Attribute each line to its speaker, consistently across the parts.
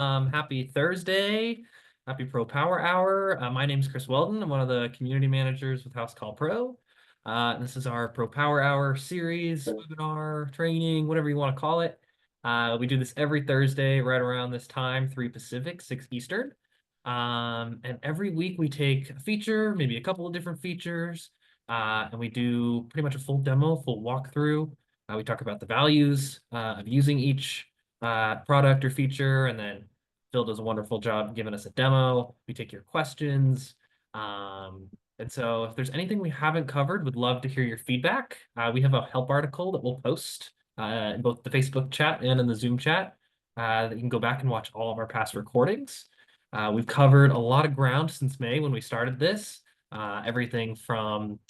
Speaker 1: Happy Thursday. Happy Pro Power Hour. My name is Chris Weldon. I'm one of the community managers with Housecall Pro. This is our Pro Power Hour series, webinar, training, whatever you want to call it. We do this every Thursday right around this time, 3 Pacific, 6 Eastern. And every week we take a feature, maybe a couple of different features, and we do pretty much a full demo, full walkthrough. We talk about the values of using each product or feature, and then Phil does a wonderful job giving us a demo. We take your questions. And so if there's anything we haven't covered, would love to hear your feedback. We have a help article that we'll post in both the Facebook chat and in the Zoom chat that you can go back and watch all of our past recordings. We've covered a lot of ground since May when we started this. Everything from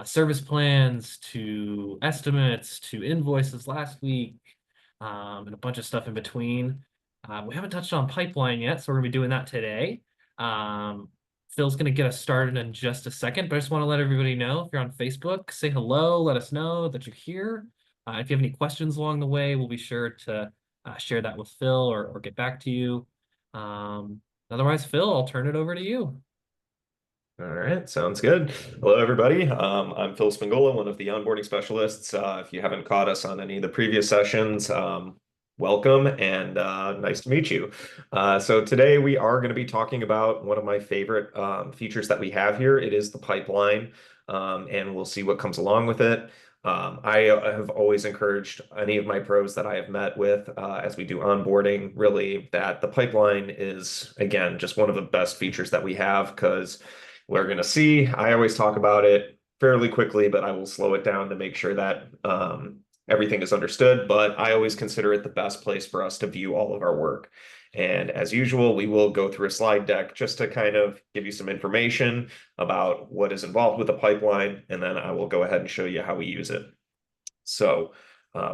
Speaker 1: service plans to estimates to invoices last week, and a bunch of stuff in between. We haven't touched on pipeline yet, so we're gonna be doing that today. Phil's gonna get us started in just a second, but I just want to let everybody know if you're on Facebook, say hello, let us know that you're here. If you have any questions along the way, we'll be sure to share that with Phil or get back to you. Otherwise, Phil, I'll turn it over to you.
Speaker 2: All right, sounds good. Hello, everybody. I'm Phil Spingola, one of the onboarding specialists. If you haven't caught us on any of the previous sessions, welcome and nice to meet you. So today we are going to be talking about one of my favorite features that we have here. It is the pipeline, and we'll see what comes along with it. I have always encouraged any of my pros that I have met with as we do onboarding, really, that the pipeline is, again, just one of the best features that we have because we're going to see. I always talk about it fairly quickly, but I will slow it down to make sure that everything is understood. But I always consider it the best place for us to view all of our work. And as usual, we will go through a slide deck just to kind of give you some information about what is involved with the pipeline, and then I will go ahead and show you how we use it. So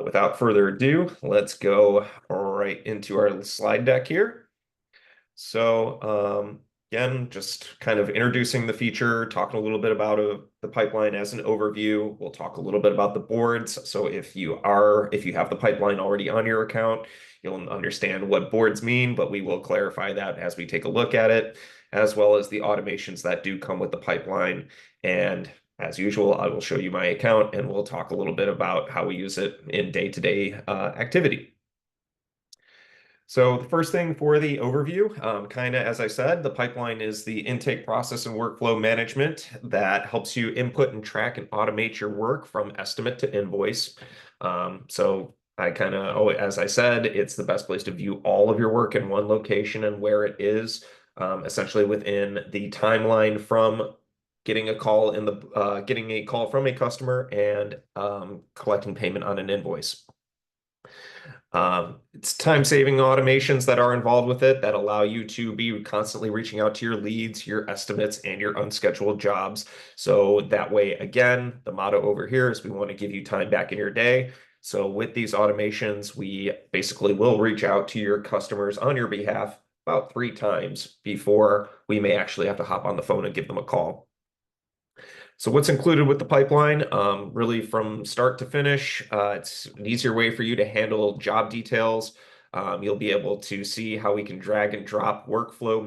Speaker 2: without further ado, let's go right into our slide deck here. So again, just kind of introducing the feature, talking a little bit about the pipeline as an overview. We'll talk a little bit about the boards. So if you have the pipeline already on your account, you'll understand what boards mean, but we will clarify that as we take a look at it, as well as the automations that do come with the pipeline. And as usual, I will show you my account and we'll talk a little bit about how we use it in day-to-day activity. So the first thing for the overview, kind of as I said, the pipeline is the intake process and workflow management that helps you input and track and automate your work from estimate to invoice. So I kind of, oh, as I said, it's the best place to view all of your work in one location and where it is, essentially within the timeline from getting a call getting a call from a customer and collecting payment on an invoice. It's time-saving automations that are involved with it that allow you to be constantly reaching out to your leads, your estimates, and your unscheduled jobs. So that way, again, the motto over here is we want to give you time back in your day. So with these automations, we basically will reach out to your customers on your behalf about 3 times before we may actually have to hop on the phone and give them a call. So what's included with the pipeline, really from start to finish, it's an easier way for you to handle job details. You'll be able to see how we can drag and drop workflow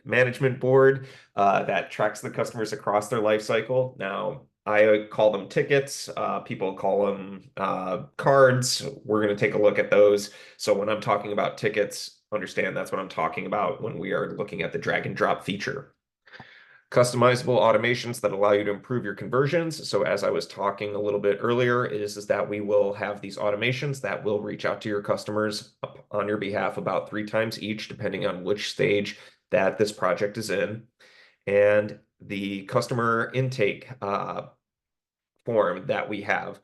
Speaker 2: management board that tracks the customers across their life cycle. Now, I call them tickets. People call them cards. We're going to take a look at those. So when I'm talking about tickets, understand that's what I'm talking about when we are looking at the drag and drop feature. Customizable automations that allow you to improve your conversions. So as I was talking a little bit earlier, is that we will have these automations that will reach out to your customers on your behalf about 3 times each, depending on which stage that this project is in. And the customer intake form that we have.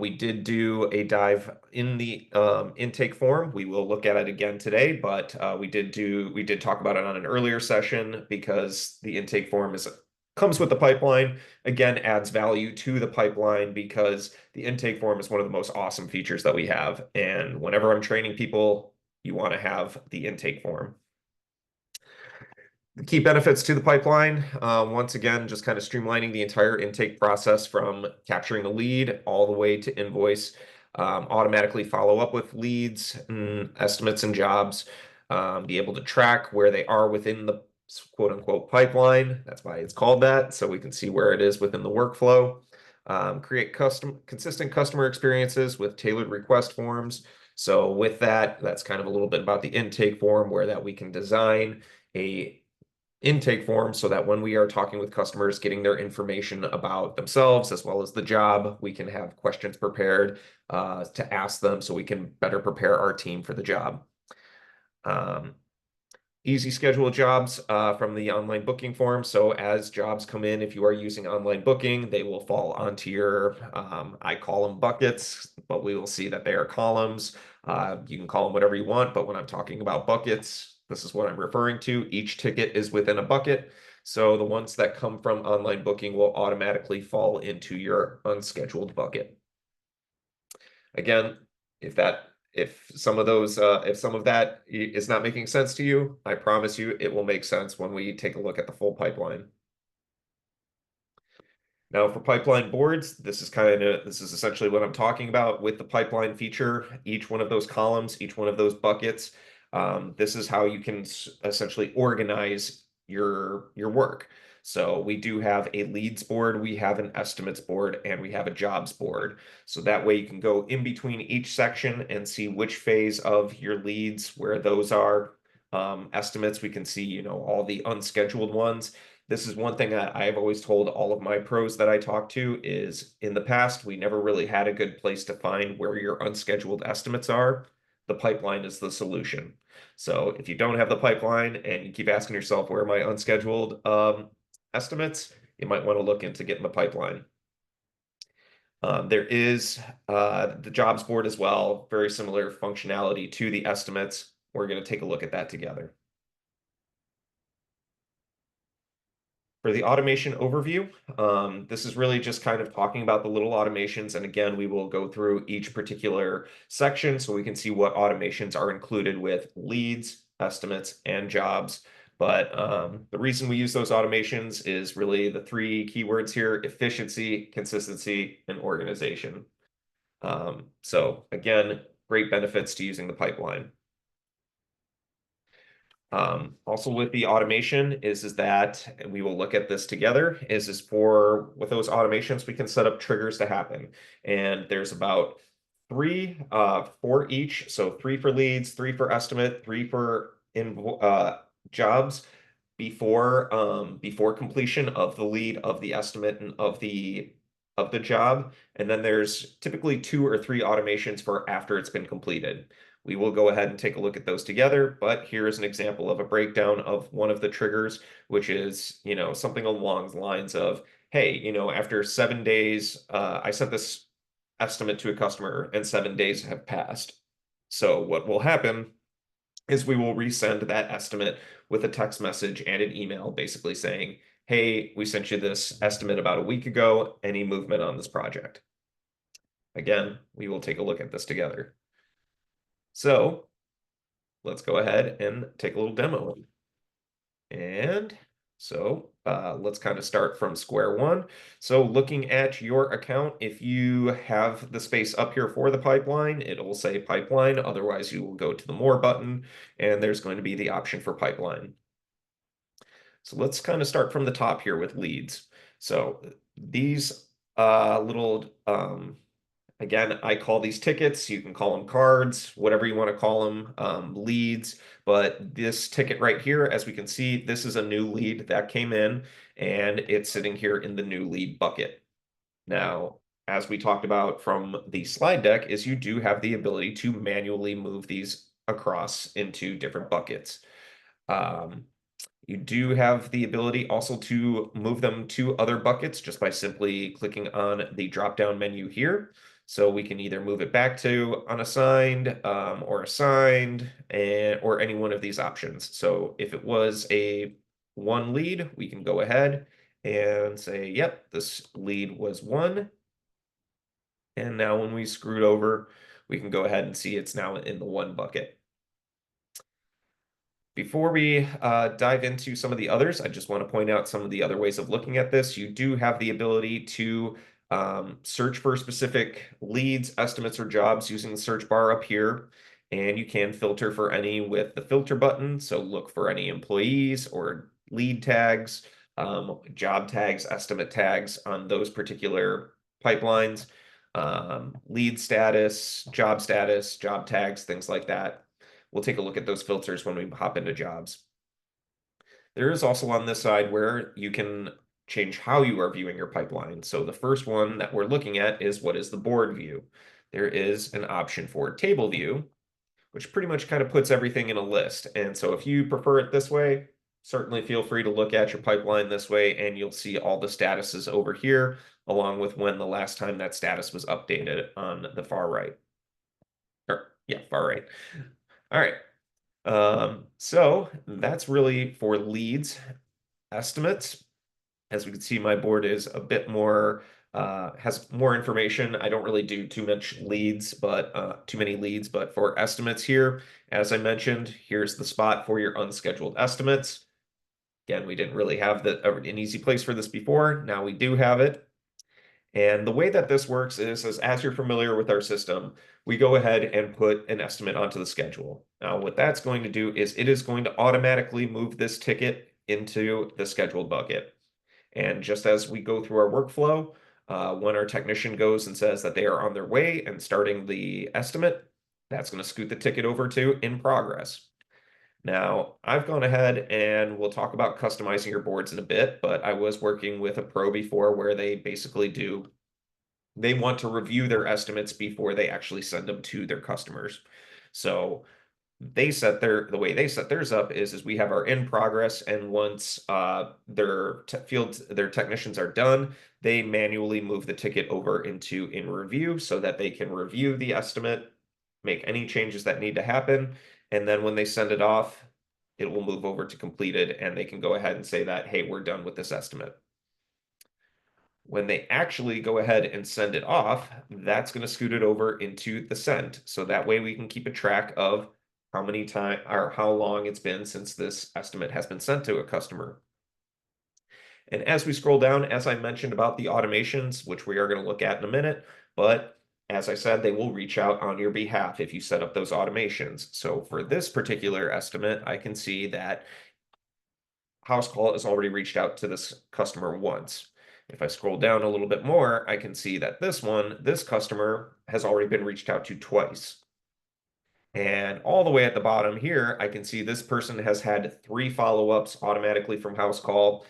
Speaker 2: We did do a dive in the intake form. We will look at it again today, but we did talk about it on an earlier session because the intake form comes with the pipeline. Again, adds value to the pipeline because the intake form is one of the most awesome features that we have. And whenever I'm training people, you want to have the intake form. The key benefits to the pipeline, once again, just kind of streamlining the entire intake process from capturing a lead all the way to invoice, automatically follow up with leads, estimates, and jobs. be able to track where they are within the quote unquote pipeline. That's why it's called that, so we can see where it is within the workflow. Create consistent customer experiences with tailored request forms. So with that, that's kind of a little bit about the intake form, where that we can design a intake form so that when we are talking with customers, getting their information about themselves as well as the job, we can have questions prepared to ask them so we can better prepare our team for the job. Easy schedule jobs from the online booking form. So as jobs come in, if you are using online booking, they will fall onto your, I call them buckets, but we will see that they are columns. You can call them whatever you want, but when I'm talking about buckets, this is what I'm referring to. Each ticket is within a bucket. So the ones that come from online booking will automatically fall into your unscheduled bucket. Again, if some of that is not making sense to you, I promise you it will make sense when we take a look at the full pipeline. Now for pipeline boards, this is essentially what I'm talking about with the pipeline feature. Each one of those columns, each one of those buckets, this is how you can essentially organize your work. So we do have a leads board, we have an estimates board, and we have a jobs board. So that way you can go in between each section and see which phase of your leads, where those are. Estimates, we can see, all the unscheduled ones. This is one thing I've always told all of my pros that I talk to is in the past, we never really had a good place to find where your unscheduled estimates are. The pipeline is the solution. So if you don't have the pipeline and you keep asking yourself, where are my unscheduled estimates, you might want to look into getting the pipeline. There is the jobs board as well, very similar functionality to the estimates. We're going to take a look at that together. For the automation overview, this is really just kind of talking about the little automations. And again, we will go through each particular section so we can see what automations are included with leads, estimates, and jobs. But the reason we use those automations is really the three keywords here: efficiency, consistency, and organization. So again, great benefits to using the pipeline. Also with the automation is that, and we will look at this together, is with those automations, we can set up triggers to happen. And there's about three for each. So 3 for leads, 3 for estimate, 3 for jobs before completion of the lead, of the estimate, and of the job. And then there's typically 2 or 3 automations for after it's been completed. We will go ahead and take a look at those together, but here is an example of a breakdown of one of the triggers, which is, something along the lines of, hey, after 7 days, I sent this estimate to a customer and 7 days have passed. So what will happen is we will resend that estimate with a text message and an email basically saying, hey, we sent you this estimate about a week ago. Any movement on this project? Again, we will take a look at this together. So let's go ahead and take a little demo. And so let's kind of start from square one. So looking at your account, if you have the space up here for the pipeline, it will say pipeline. Otherwise, you will go to the more button, and there's going to be the option for pipeline. So let's kind of start from the top here with leads. So these little again, I call these tickets. You can call them cards, whatever you want to call them, leads. But this ticket right here, as we can see, this is a new lead that came in, and it's sitting here in the new lead bucket. Now, as we talked about from the slide deck, is you do have the ability to manually move these across into different buckets. You do have the ability also to move them to other buckets just by simply clicking on the drop-down menu here. So we can either move it back to unassigned or assigned, or any one of these options. So if it was a one lead, we can go ahead and say, yep, this lead was 1. And now when we screwed over, we can go ahead and see it's now in the 1 bucket. Before we dive into some of the others, I just want to point out some of the other ways of looking at this. You do have the ability to search for specific leads, estimates, or jobs using the search bar up here. and you can filter for any with the filter button. So look for any employees or lead tags, job tags, estimate tags on those particular pipelines, lead status, job tags, things like that. We'll take a look at those filters when we hop into jobs. There is also on this side where you can change how you are viewing your pipeline. So the first one that we're looking at is what is the board view. There is an option for table view, which pretty much kind of puts everything in a list. And so if you prefer it this way, certainly feel free to look at your pipeline this way, and you'll see all the statuses over here, along with when the last time that status was updated on the far right. Or, yeah, far right. All right. So that's really for leads. Estimates. As we can see, my board is a bit more, has more information. I don't really do too many leads, but for estimates here, as I mentioned, here's the spot for your unscheduled estimates. Again, we didn't really have an easy place for this before. Now we do have it. And the way that this works is, as you're familiar with our system, we go ahead and put an estimate onto the schedule. Now, what that's going to do is it is going to automatically move this ticket into the scheduled bucket. And just as we go through our workflow, when our technician goes and says that they are on their way and starting the estimate, that's going to scoot the ticket over to in progress. Now, I've gone ahead and we'll talk about customizing your boards in a bit, but I was working with a pro before where they want to review their estimates before they actually send them to their customers. So the way they set theirs up is we have our in progress, and once their technicians are done, they manually move the ticket over into in review so that they can review the estimate, make any changes that need to happen, and then when they send it off, it will move over to completed, and they can go ahead and say that, hey, we're done with this estimate. When they actually go ahead and send it off, that's going to scoot it over into the sent. So that way we can keep a track of how many time or how long it's been since this estimate has been sent to a customer. And as we scroll down, as I mentioned about the automations, which we are going to look at in a minute, but as I said, they will reach out on your behalf if you set up those automations. So for this particular estimate, I can see that Housecall has already reached out to this customer once. If I scroll down a little bit more, I can see that this customer has already been reached out to twice. And all the way at the bottom here, I can see this person has had 3 follow-ups automatically from Housecall.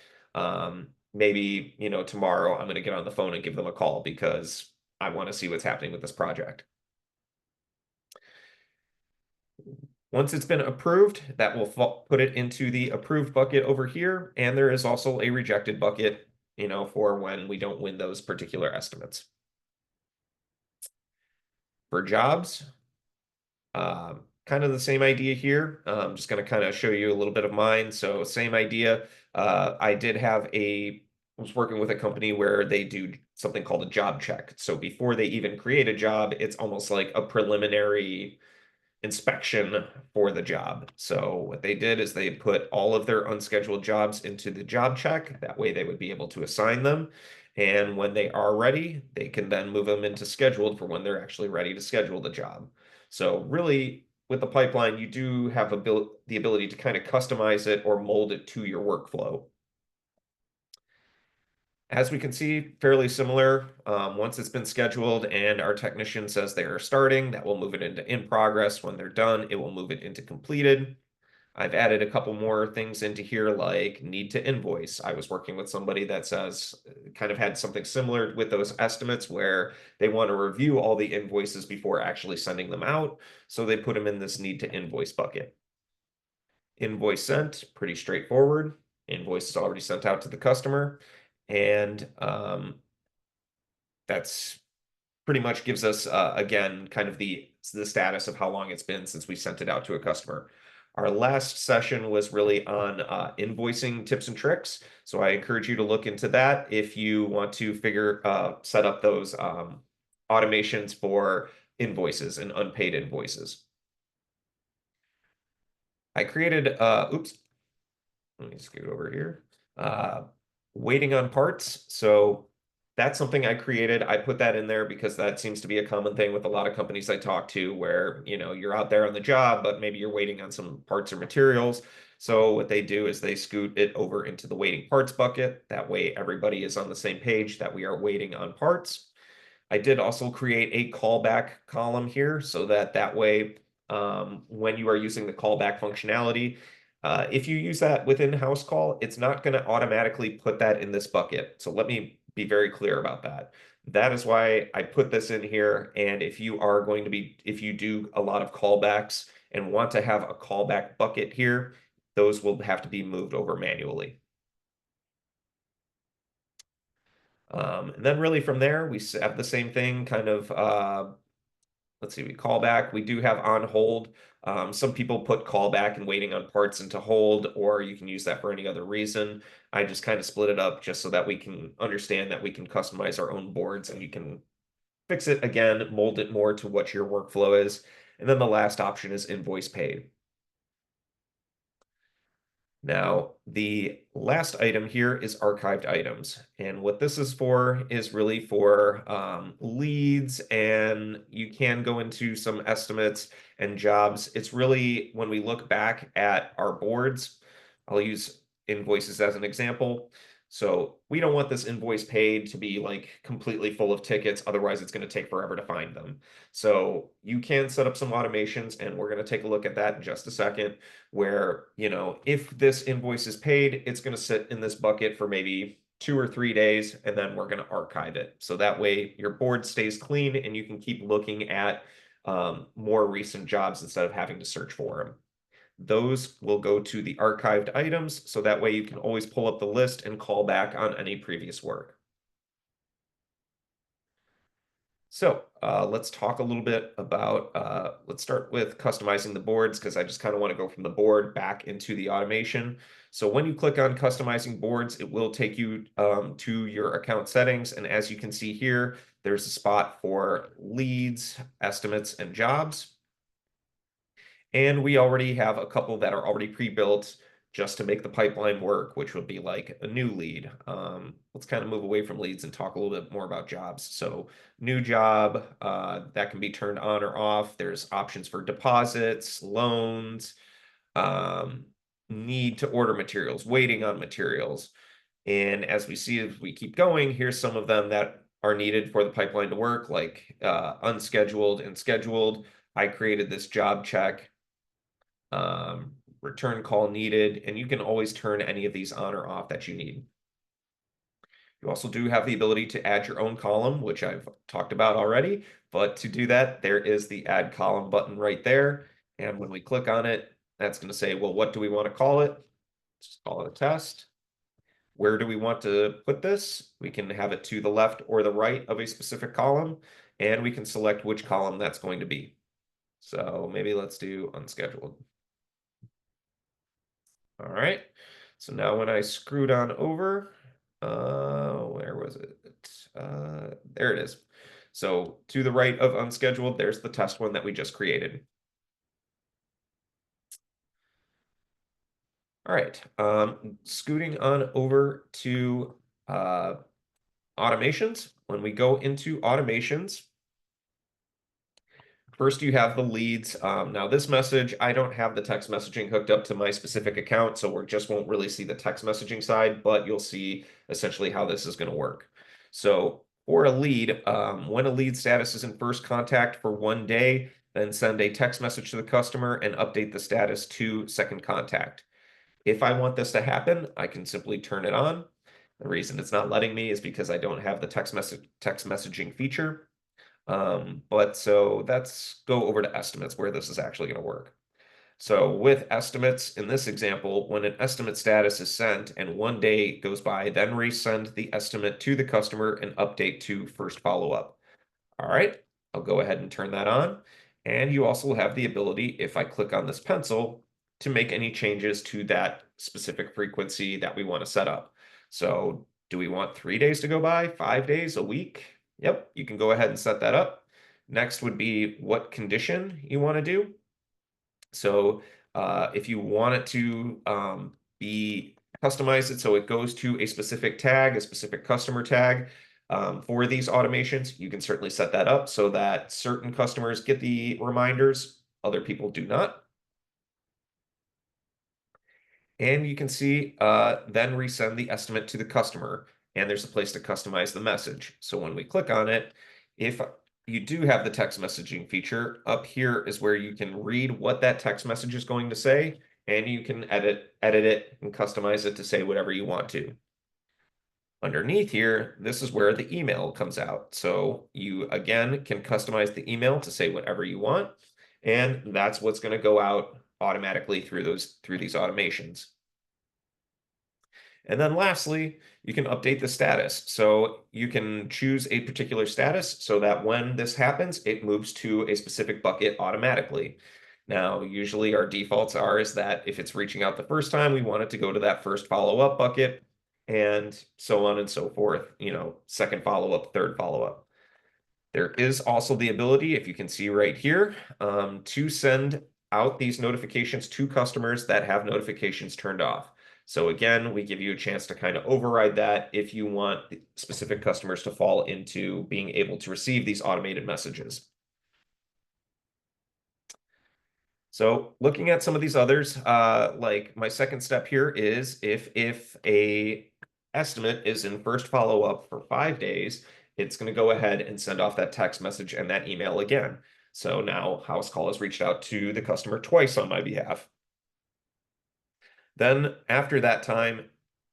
Speaker 2: Maybe, tomorrow I'm going to get on the phone and give them a call because I want to see what's happening with this project. Once it's been approved, that will put it into the approved bucket over here. And there is also a rejected bucket, for when we don't win those particular estimates. For jobs, kind of the same idea here. I'm just going to kind of show you a little bit of mine. So same idea. I was working with a company where they do something called a job check. So before they even create a job, it's almost like a preliminary inspection for the job. So what they did is they put all of their unscheduled jobs into the job check. That way they would be able to assign them. And when they are ready, they can then move them into scheduled for when they're actually ready to schedule the job. So really, with the pipeline, you do have the ability to kind of customize it or mold it to your workflow. As we can see, fairly similar. Once it's been scheduled and our technician says they are starting, that will move it into in progress. When they're done, it will move it into completed. I've added a couple more things into here like need to invoice. I was working with somebody that says kind of had something similar with those estimates where they want to review all the invoices before actually sending them out. So they put them in this need to invoice bucket. Invoice sent, pretty straightforward. Invoice is already sent out to the customer. And that's pretty much gives us, again, kind of the status of how long it's been since we sent it out to a customer. Our last session was really on invoicing tips and tricks. So I encourage you to look into that if you want to set up those automations for invoices and unpaid invoices. I created, oops, let me scoot over here. Waiting on parts. So That's something I created. I put that in there because that seems to be a common thing with a lot of companies I talk to where, you're out there on the job, but maybe you're waiting on some parts or materials. So what they do is they scoot it over into the waiting parts bucket. That way everybody is on the same page that we are waiting on parts. I did also create a callback column here so that way, when you are using the callback functionality, if you use that within house call, it's not going to automatically put that in this bucket. So let me be very clear about that. That is why I put this in here. And if you do a lot of callbacks and want to have a callback bucket here, those will have to be moved over manually. And then really from there, we have the same thing kind of, let's see, we call back. We do have on hold. Some people put callback and waiting on parts into hold, or you can use that for any other reason. I just kind of split it up just so that we can understand that we can customize our own boards and you can fix it again, mold it more to what your workflow is. And then the last option is invoice paid. Now, the last item here is archived items. And what this is for is really for leads, and you can go into some estimates and jobs. It's really when we look back at our boards, I'll use invoices as an example. So we don't want this invoice paid to be like completely full of tickets. Otherwise, it's going to take forever to find them. So you can set up some automations, and we're going to take a look at that in just a second where, if this invoice is paid, it's going to sit in this bucket for maybe 2 or 3 days, and then we're going to archive it. So that way your board stays clean and you can keep looking at more recent jobs instead of having to search for them. Those will go to the archived items, so that way you can always pull up the list and call back on any previous work. So let's talk a little bit about, let's start with customizing the boards because I just kind of want to go from the board back into the automation. So when you click on customizing boards, it will take you to your account settings. And as you can see here, there's a spot for leads, estimates, and jobs. And we already have a couple that are already pre-built just to make the pipeline work, which would be like a new lead. Let's kind of move away from leads and talk a little bit more about jobs. So new job, that can be turned on or off. There's options for deposits, loans, need to order materials, waiting on materials. And as we see, as we keep going, here's some of them that are needed for the pipeline to work, like unscheduled and scheduled. I created this job check, return call needed, and you can always turn any of these on or off that you need. You also do have the ability to add your own column, which I've talked about already, but to do that, there is the add column button right there. And when we click on it, that's going to say, well, what do we want to call it? Just call it a test. Where do we want to put this? We can have it to the left or the right of a specific column, and we can select which column that's going to be. So maybe let's do unscheduled. All right. So now when I screwed on over, where was it? There it is. So to the right of unscheduled, there's the test one that we just created. All right. Scooting on over to automations. When we go into automations, first, you have the leads. Now, this message, I don't have the text messaging hooked up to my specific account, so we just won't really see the text messaging side, but you'll see essentially how this is going to work. So for a lead, when a lead status is in first contact for 1 day, then send a text message to the customer and update the status to second contact. If I want this to happen, I can simply turn it on. The reason it's not letting me is because I don't have the text messaging feature. But so let's go over to estimates where this is actually going to work. So with estimates, in this example, when an estimate status is sent and 1 day goes by, then resend the estimate to the customer and update to first follow-up. All right, I'll go ahead and turn that on. And you also have the ability, if I click on this pencil, to make any changes to that specific frequency that we want to set up. So do we want 3 days to go by, 5 days, a week? Yep, you can go ahead and set that up. Next would be what condition you want to do. So if you want it to be customized it so it goes to a specific tag, a specific customer tag, for these automations. You can certainly set that up so that certain customers get the reminders, other people do not. And you can see then resend the estimate to the customer. And there's a place to customize the message. So when we click on it, if you do have the text messaging feature, up here is where you can read what that text message is going to say, and you can edit it and customize it to say whatever you want to. Underneath here, this is where the email comes out. So you, again, can customize the email to say whatever you want, and that's what's going to go out automatically through these automations. And then lastly, you can update the status. So you can choose a particular status so that when this happens, it moves to a specific bucket automatically. Now, usually our defaults is that if it's reaching out the first time, we want it to go to that first follow-up bucket, and so on and so forth, second follow-up, third follow-up. There is also the ability, if you can see right here, to send out these notifications to customers that have notifications turned off. So again, we give you a chance to kind of override that if you want specific customers to fall into being able to receive these automated messages. So looking at some of these others, like my second step here is if a estimate is in first follow-up for 5 days, it's going to go ahead and send off that text message and that email again. So now Housecall has reached out to the customer twice on my behalf. Then after that time,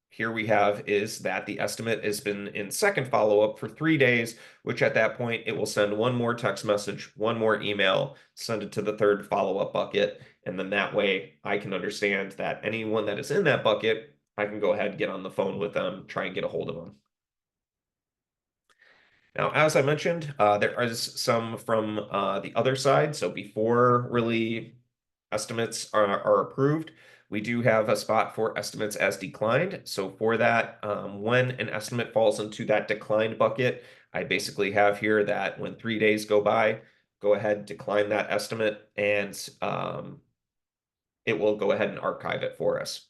Speaker 2: here we have is that the estimate has been in second follow-up for 3 days, which at that point, it will send one more text message, one more email, send it to the third follow-up bucket. And then that way I can understand that anyone that is in that bucket, I can go ahead and get on the phone with them, try and get a hold of them. Now, as I mentioned, there is some from the other side. So before really estimates are approved, we do have a spot for estimates as declined. So for that, when an estimate falls into that declined bucket, I basically have here that when 3 days go by, go ahead, decline that estimate, and it will go ahead and archive it for us.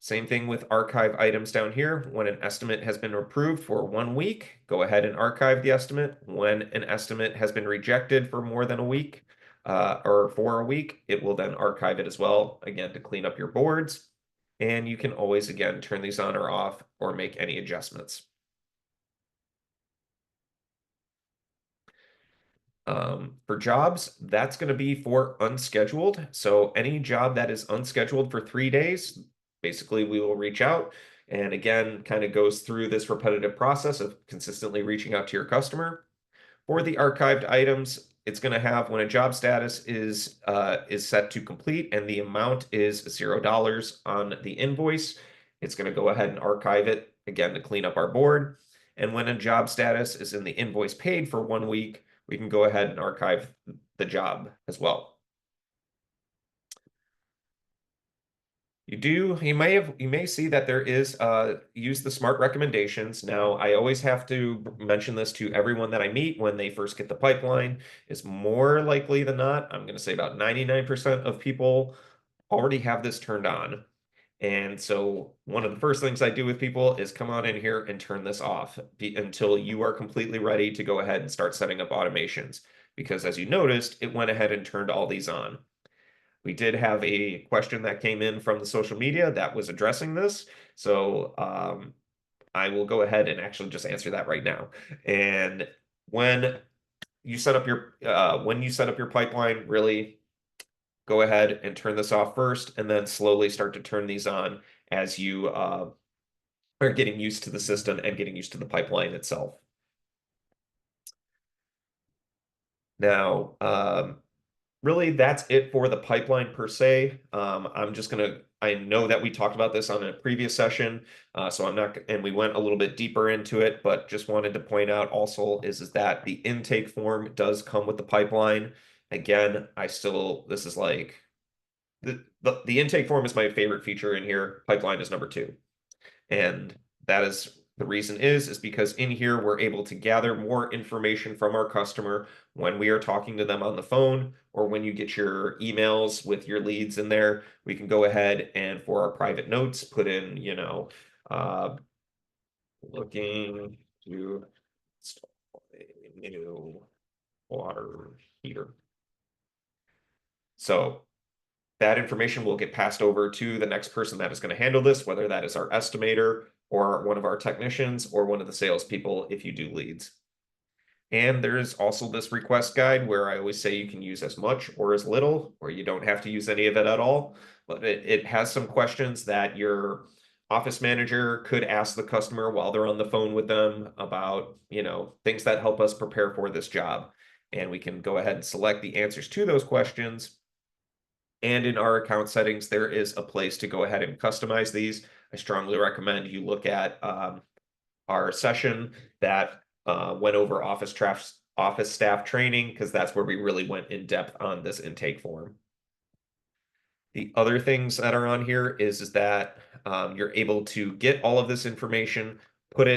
Speaker 2: Same thing with archive items down here. When an estimate has been approved for 1 week, go ahead and archive the estimate. When an estimate has been rejected for more than a week, or for a week, it will then archive it as well, again, to clean up your boards. And you can always, again, turn these on or off or make any adjustments. For jobs, that's going to be for unscheduled. So any job that is unscheduled for 3 days, basically we will reach out, and again, kind of goes through this repetitive process of consistently reaching out to your customer. For the archived items, it's going to have when a job status is set to complete and the amount is $0 on the invoice, it's going to go ahead and archive it again to clean up our board. And when a job status is in the invoice paid for 1 week, we can go ahead and archive the job as well. You may see that there is use the smart recommendations. Now, I always have to mention this to everyone that I meet when they first get the pipeline. Is more likely than not, I'm going to say about 99% of people already have this turned on. And so one of the first things I do with people is come on in here and turn this off until you are completely ready to go ahead and start setting up automations. Because as you noticed, it went ahead and turned all these on. We did have a question that came in from the social media that was addressing this. So I will go ahead and actually just answer that right now. And when you set up your pipeline, really go ahead and turn this off first, and then slowly start to turn these on as you are getting used to the system and getting used to the pipeline itself. Now, really, that's it for the pipeline per se. I know that we talked about this on a previous session, so I'm not, and we went a little bit deeper into it, but just wanted to point out also is that the intake form does come with the pipeline. Again, this is like, the intake form is my favorite feature in here. Pipeline is number 2. And that is the reason is because in here we're able to gather more information from our customer when we are talking to them on the phone, or when you get your emails with your leads in there. We can go ahead and for our private notes put in, looking to Install a new water heater. So that information will get passed over to the next person that is going to handle this, whether that is our estimator or one of our technicians or one of the salespeople if you do leads. And there's also this request guide where I always say you can use as much or as little, or you don't have to use any of it at all. But it has some questions that your office manager could ask the customer while they're on the phone with them about, things that help us prepare for this job. And we can go ahead and select the answers to those questions. And in our account settings, there is a place to go ahead and customize these. I strongly recommend you look at our session that went over office staff training, because that's where we really went in depth on this intake form. The other things that are on here is that you're able to get all of this information, put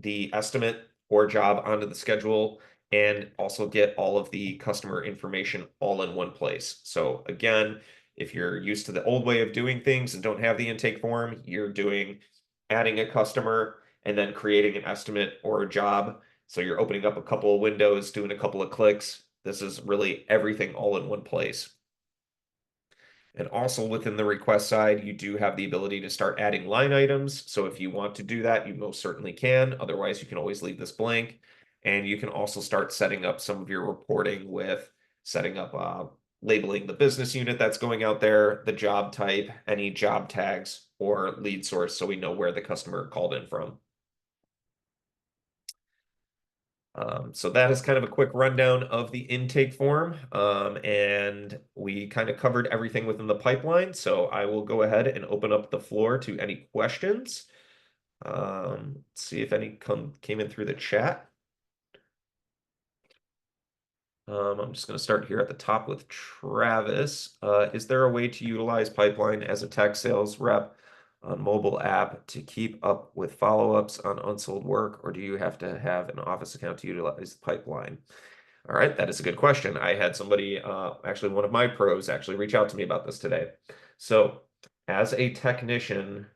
Speaker 2: the estimate or job onto the schedule, and also get all of the customer information all in one place. So again, if you're used to the old way of doing things and don't have the intake form, you're adding a customer and then creating an estimate or a job. So you're opening up a couple of windows, doing a couple of clicks. This is really everything all in one place. And also within the request side, you do have the ability to start adding line items. So if you want to do that, you most certainly can. Otherwise, you can always leave this blank. And you can also start setting up some of your reporting with setting up labeling the business unit that's going out there, the job type, any job tags, or lead source so we know where the customer called in from. So that is kind of a quick rundown of the intake form. And we kind of covered everything within the pipeline. So I will go ahead and open up the floor to any questions. See if any came in through the chat. I'm just going to start here at the top with Travis. Is there a way to utilize Pipeline as a tech sales rep on mobile app to keep up with follow-ups on unsold work, or do you have to have an office account to utilize the Pipeline? All right, that is a good question. I had somebody, actually one of my pros, actually reach out to me about this today. So as a technician,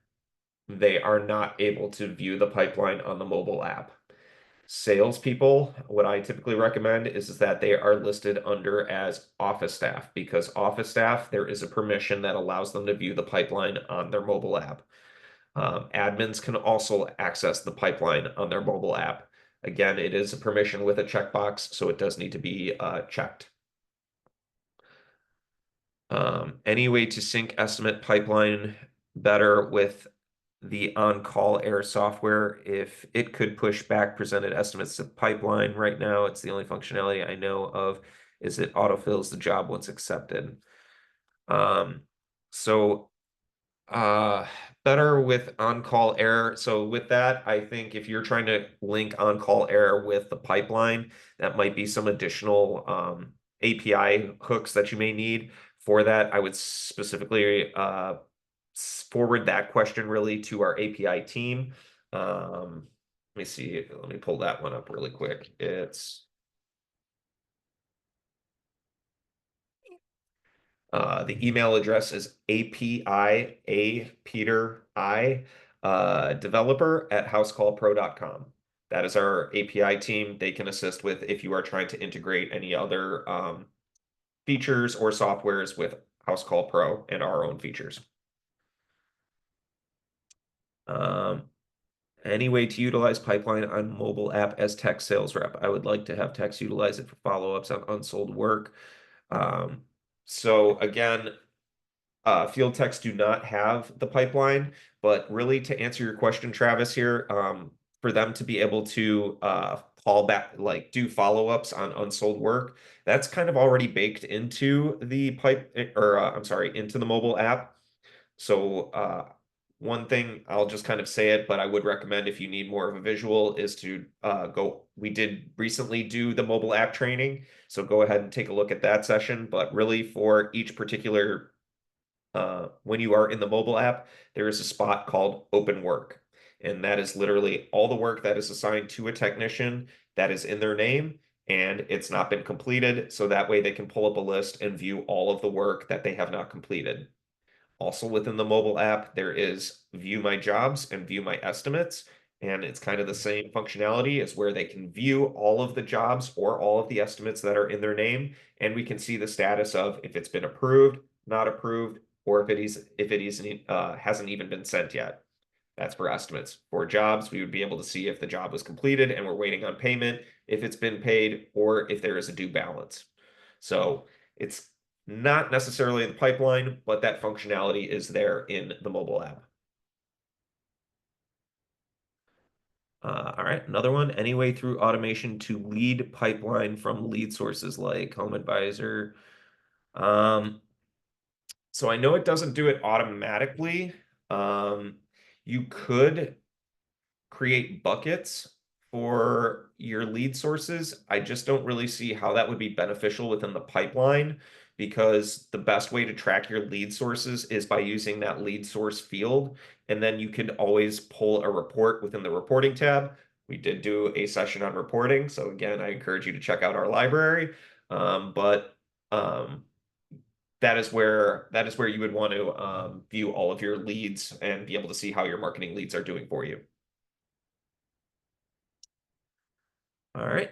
Speaker 2: they are not able to view the pipeline on the mobile app. Salespeople, what I typically recommend is that they are listed under as office staff, because office staff, there is a permission that allows them to view the pipeline on their mobile app. Admins can also access the pipeline on their mobile app. Again, it is a permission with a checkbox, so it does need to be checked. Any way to sync estimate pipeline better with the on-call air software? If it could push back presented estimates to pipeline right now, it's the only functionality I know of is it autofills the job once accepted. So better with on-call error. So with that, I think if you're trying to link on-call error with the pipeline, that might be some additional API hooks that you may need. For that, I would specifically forward that question really to our API team. Let me see. Let me pull that one up really quick. It's the email address is developer at housecallpro.com. That is our API team. They can assist with if you are trying to integrate any other features or softwares with Housecall Pro and our own features. Any way to utilize Pipeline on mobile app as tech sales rep? I would like to have techs utilize it for follow-ups on unsold work. So again, field techs do not have the pipeline, but really to answer your question, Travis, here, for them to be able to call back, like do follow-ups on unsold work, that's kind of already baked into the into the mobile app. So one thing, I'll just kind of say it, but I would recommend if you need more of a visual is to we did recently do the mobile app training, so go ahead and take a look at that session. But really for each particular when you are in the mobile app, there is a spot called open work. And that is literally all the work that is assigned to a technician that is in their name and it's not been completed. So that way they can pull up a list and view all of the work that they have not completed. Also within the mobile app, there is view my jobs and view my estimates. And it's kind of the same functionality as where they can view all of the jobs or all of the estimates that are in their name. And we can see the status of if it's been approved, not approved, or if it hasn't even been sent yet. That's for estimates. For jobs, we would be able to see if the job was completed and we're waiting on payment, if it's been paid, or if there is a due balance. So it's not necessarily the pipeline, but that functionality is there in the mobile app. All right, another one. Any way through automation to lead pipeline from lead sources like Home Advisor. Um, so I know it doesn't do it automatically. Um, you could create buckets for your lead sources. I just don't really see how that would be beneficial within the pipeline because the best way to track your lead sources is by using that lead source field. And then you can always pull a report within the reporting tab. We did do a session on reporting. So again, I encourage you to check out our library. But that is where you would want to view all of your leads and be able to see how your marketing leads are doing for you. All right.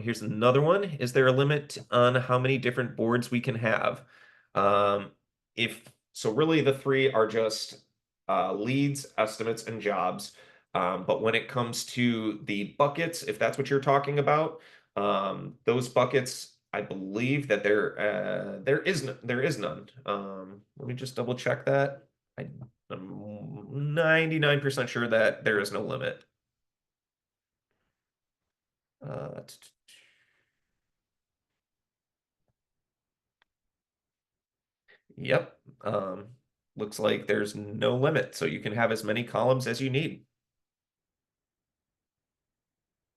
Speaker 2: Here's another one. Is there a limit on how many different boards we can have? Um, if so, really the three are just leads, estimates, and jobs. But when it comes to the buckets, if that's what you're talking about, those buckets, I believe that there is none. Let me just double check that. I'm 99% sure that there is no limit. Uh, Yep. Looks like there's no limit, so you can have as many columns as you need.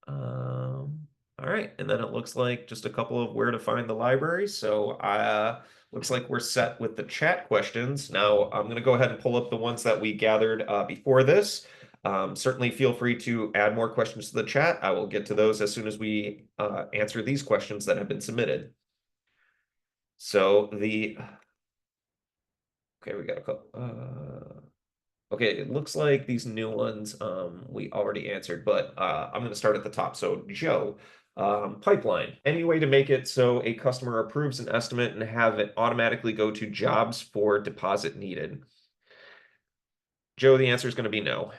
Speaker 2: All right, and then it looks like just a couple of where to find the library. So looks like we're set with the chat questions. Now I'm going to go ahead and pull up the ones that we gathered before this. Certainly feel free to add more questions to the chat. I will get to those as soon as we answer these questions that have been submitted. So okay, we got a couple. Okay, it looks like these new ones we already answered, but I'm going to start at the top. So, Joe, pipeline. Any way to make it so a customer approves an estimate and have it automatically go to jobs for deposit needed? Joe, the answer is going to be no.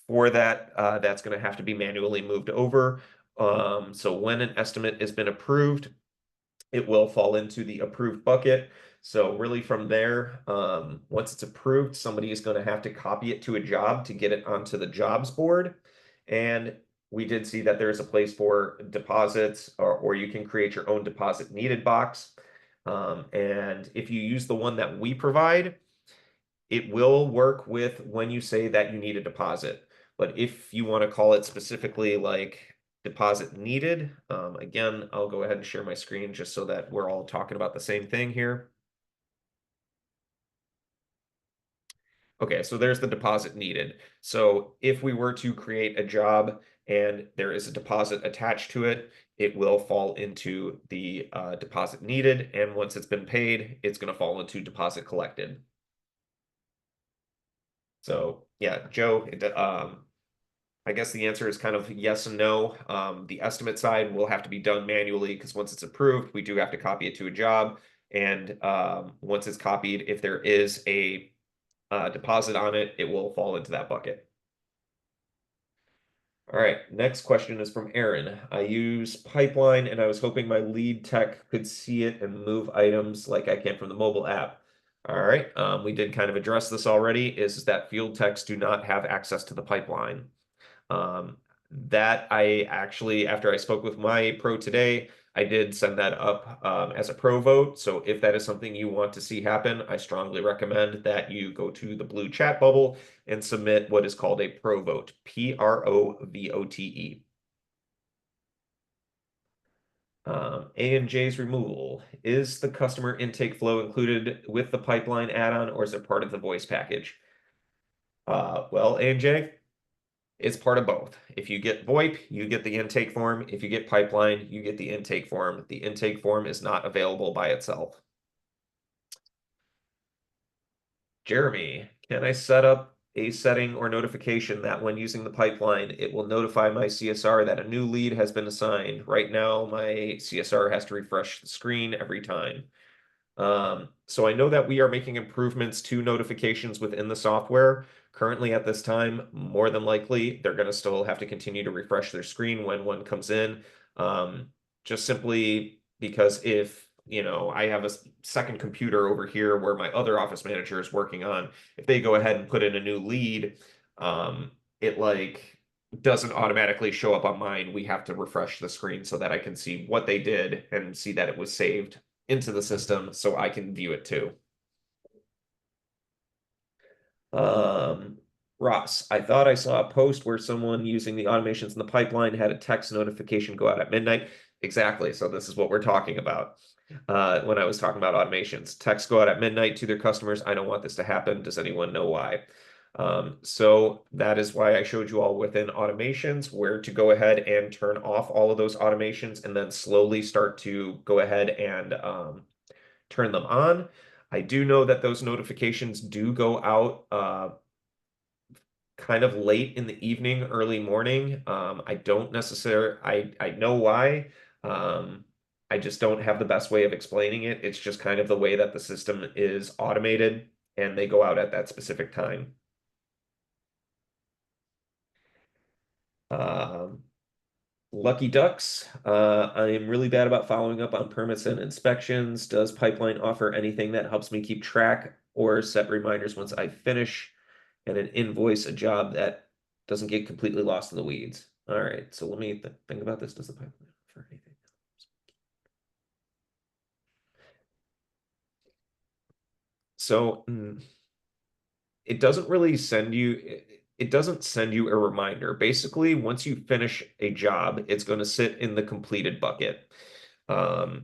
Speaker 2: For that, that's going to have to be manually moved over. So when an estimate has been approved, it will fall into the approved bucket. So really from there, once it's approved, somebody is going to have to copy it to a job to get it onto the jobs board. And we did see that there's a place for deposits or you can create your own deposit needed box. And if you use the one that we provide, it will work with when you say that you need a deposit. But if you want to call it specifically like deposit needed, again, I'll go ahead and share my screen just so that we're all talking about the same thing here. Okay, so there's the deposit needed. So if we were to create a job and there is a deposit attached to it, it will fall into the deposit needed. And once it's been paid, it's going to fall into deposit collected. So yeah, Joe, I guess the answer is kind of yes and no. The estimate side will have to be done manually because once it's approved, we do have to copy it to a job. And once it's copied, if there is a deposit on it, it will fall into that bucket. All right, next question is from Aaron. I use Pipeline and I was hoping my lead tech could see it and move items like I can from the mobile app. All right, we did kind of address this already, is that field techs do not have access to the pipeline. That I actually, after I spoke with my pro today, I did send that up as a pro vote. So if that is something you want to see happen, I strongly recommend that you go to the blue chat bubble and submit what is called a pro vote, PROVOTE. A&J's removal. Is the customer intake flow included with the pipeline add-on or is it part of the voice package? Well, A&J, it's part of both. If you get VoIP, you get the intake form. If you get pipeline, you get the intake form. The intake form is not available by itself. Jeremy, can I set up a setting or notification that when using the pipeline, it will notify my CSR that a new lead has been assigned. Right now, my CSR has to refresh the screen every time. So I know that we are making improvements to notifications within the software. Currently at this time, more than likely, they're going to still have to continue to refresh their screen when one comes in. Just simply because if, I have a second computer over here where my other office manager is working on, if they go ahead and put in a new lead, it like doesn't automatically show up on mine. We have to refresh the screen so that I can see what they did and see that it was saved into the system so I can view it too. Um, Ross, I thought I saw a post where someone using the automations in the pipeline had a text notification go out at midnight. Exactly. So this is what we're talking about. When I was talking about automations, texts go out at midnight to their customers. I don't want this to happen. Does anyone know why? So that is why I showed you all within automations where to go ahead and turn off all of those automations and then slowly start to go ahead and turn them on. I do know that those notifications do go out kind of late in the evening, early morning. I don't necessarily, I know why. I just don't have the best way of explaining it. It's just kind of the way that the system is automated and they go out at that specific time. Um, Lucky Ducks. I am really bad about following up on permits and inspections. Does Pipeline offer anything that helps me keep track or set reminders once I finish and an invoice a job that doesn't get completely lost in the weeds? All right, so let me think about this. Does the Pipeline offer anything? So it doesn't really send you it doesn't send you a reminder. Basically, once you finish a job, it's going to sit in the completed bucket.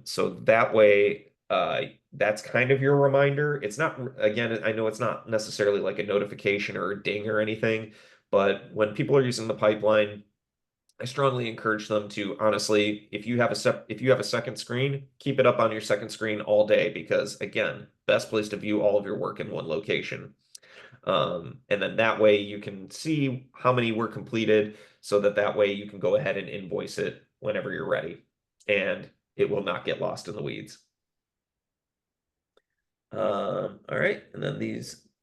Speaker 2: So that way, that's kind of your reminder. It's not, again, I know it's not necessarily like a notification or a ding or anything, but when people are using the pipeline, I strongly encourage them to honestly, if you have a second screen, keep it up on your second screen all day because again, best place to view all of your work in one location. And then that way you can see how many were completed so that that way you can go ahead and invoice it whenever you're ready and it will not get lost in the weeds. All right. And then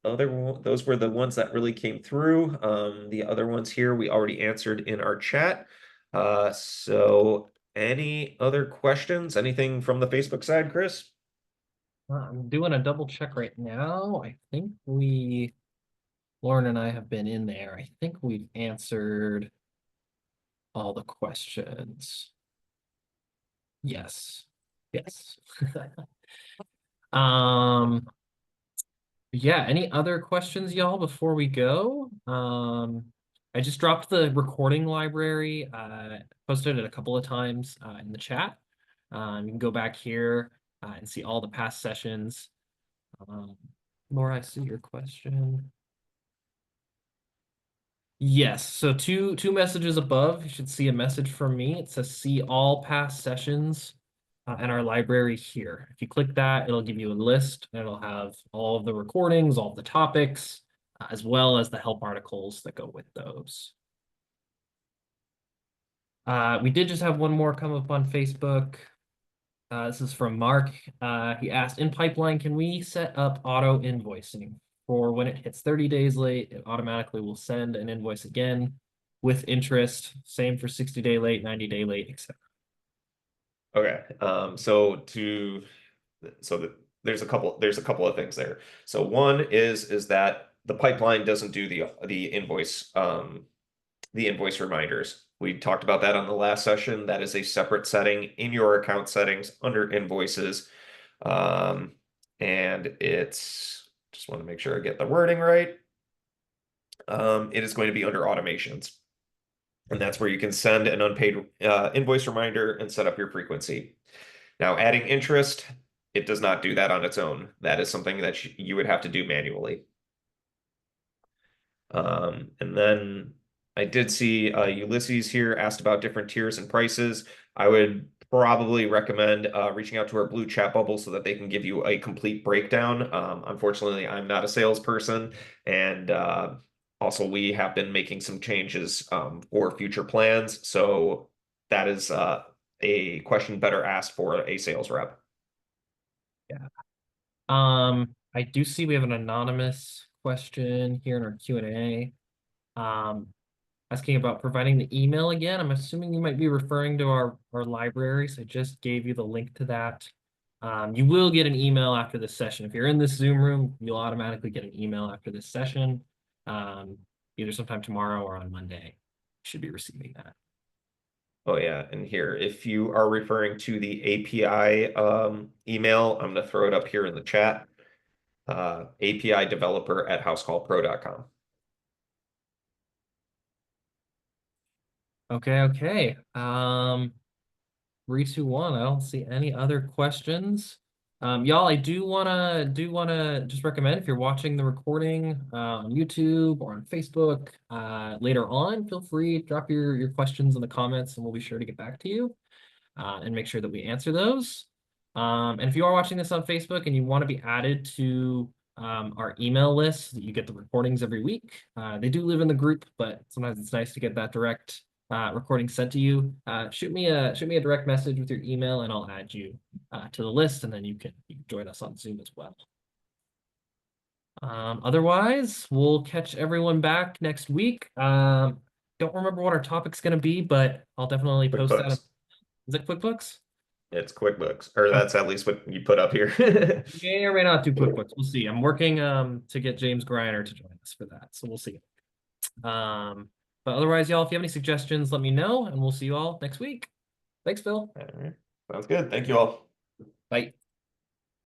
Speaker 2: those were the ones that really came through. The other ones here we already answered in our chat. So any other questions? Anything from the Facebook side, Chris?
Speaker 1: I'm doing a double check right now. I think Lauren and I have been in there. I think we've answered all the questions. Yes. Yes. Um, yeah, any other questions, y'all, before we go? I just dropped the recording library, posted it a couple of times in the chat. You can go back here and see all the past sessions. Laura, I see your question. Yes, so two messages above, you should see a message from me. It says see all past sessions in our library here. If you click that, it'll give you a list and it'll have all of the recordings, all of the topics, as well as the help articles that go with those. We did just have one more come up on Facebook. This is from Mark. He asked, in pipeline, can we set up auto invoicing for when it hits 30 days late, it automatically will send an invoice again with interest, same for 60-day late, 90-day late, etc.
Speaker 2: Okay. There's a couple of things there. So one is that the pipeline doesn't do the invoice reminders. We talked about that on the last session. That is a separate setting in your account settings under invoices. And it's just want to make sure I get the wording right. It is going to be under automations. And that's where you can send an unpaid invoice reminder and set up your frequency. Now, adding interest, it does not do that on its own. That is something that you would have to do manually. And then I did see Ulysses here asked about different tiers and prices. I would probably recommend reaching out to our blue chat bubble so that they can give you a complete breakdown. Unfortunately, I'm not a salesperson and Also, we have been making some changes for future plans. So that is a question better asked for a sales rep.
Speaker 1: Yeah. I do see we have an anonymous question here in our Q&A. Asking about providing the email again. I'm assuming you might be referring to our library. So I just gave you the link to that. You will get an email after this session. If you're in this Zoom room, you'll automatically get an email after this session. Either sometime tomorrow or on Monday. You should be receiving that.
Speaker 2: Oh yeah, and here, if you are referring to the API email, I'm going to throw it up here in the chat. API developer at housecallpro.com.
Speaker 1: Okay. 3, 2, 1. I don't see any other questions. Y'all, I do wanna just recommend if you're watching the recording on YouTube or on Facebook later on, feel free to drop your questions in the comments and we'll be sure to get back to you and make sure that we answer those. And if you are watching this on Facebook and you want to be added to our email list, so that you get the recordings every week. They do live in the group, but sometimes it's nice to get that direct recording sent to you. Shoot me a direct message with your email, and I'll add you to the list, and then you can join us on Zoom as well. Otherwise, we'll catch everyone back next week. Don't remember what our topic's going to be, but I'll definitely post that.
Speaker 2: QuickBooks.
Speaker 1: Is it QuickBooks?
Speaker 2: It's QuickBooks, or
Speaker 1: Oh,
Speaker 2: that's at least what you put up here.
Speaker 1: may or may not do QuickBooks. We'll see. I'm working to get James Greiner to join us for that, so we'll see. But otherwise, y'all, if you have any suggestions, let me know, and we'll see you all next week. Thanks, Phil.
Speaker 2: All right. Sounds good. Thank you all.
Speaker 1: Bye.